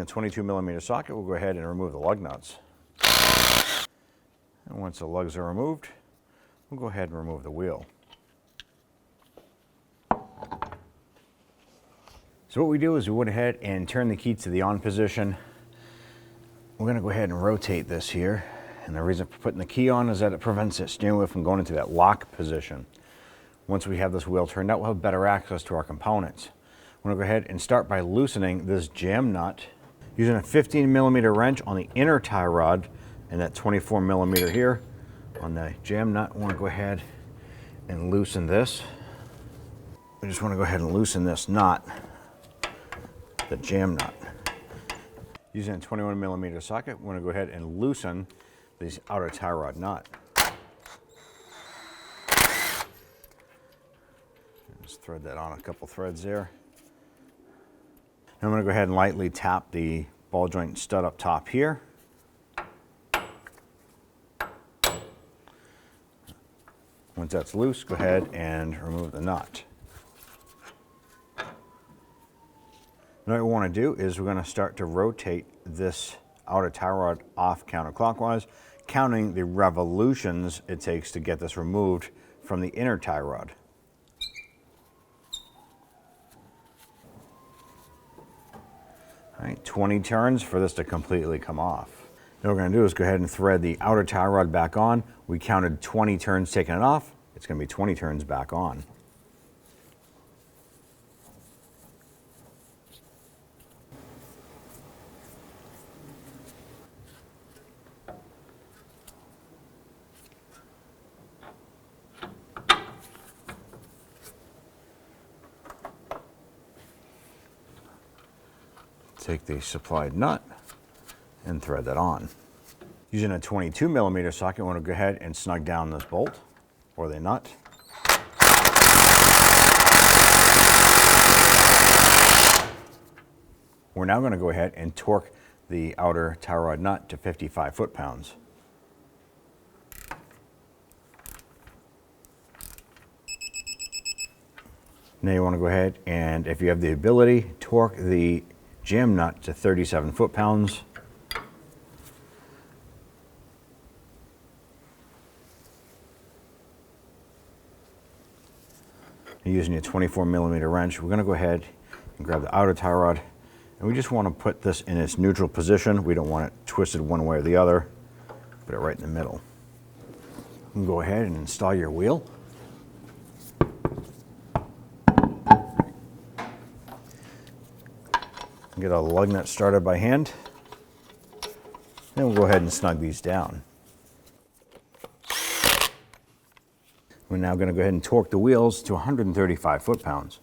a 22mm socket, we'll go ahead and remove the lug nuts. And once the lugs are removed, we'll go ahead and remove the wheel. So what we do is we went ahead and turned the key to the on position. We're going to go ahead and rotate this here. And the reason for putting the key on is that it prevents the steering wheel from going into that lock position. Once we have this wheel turned out, we'll have better access to our components. We're going to go ahead and start by loosening this jam nut using a 15mm wrench on the inner tie rod and that 24mm here on the jam nut. We want to go ahead and loosen this. We just want to go ahead and loosen this nut, the jam nut. Using a 21mm socket, we want to go ahead and loosen this outer tie rod nut. Just thread that on a couple threads there. Now I'm going to go ahead and lightly tap the ball joint stud up top here. Once that's loose, go ahead and remove the nut. Now what we want to do is we're going to start to rotate this outer tie rod off counterclockwise, counting the revolutions it takes to get this removed from the inner tie rod. All right, 20 turns for this to completely come off. Now what we're going to do is go ahead and thread the outer tie rod back on. We counted 20 turns taking it off. It's going to be 20 turns back on. Take the supplied nut and thread that on. Using a 22mm socket, we want to go ahead and snug down this bolt or the nut. We're now going to go ahead and torque the outer tie rod nut to 55 foot-pounds. Now you want to go ahead and, if you have the ability, torque the jam nut to 37 foot-pounds. Using a 24mm wrench, we're going to go ahead and grab the outer tie rod, and we just want to put this in its neutral position. We don't want it twisted one way or the other. Put it right in the middle. You can go ahead and install your wheel. Get a lug nut started by hand. Then we'll go ahead and snug these down. We're now going to go ahead and torque the wheels to 135 foot-pounds.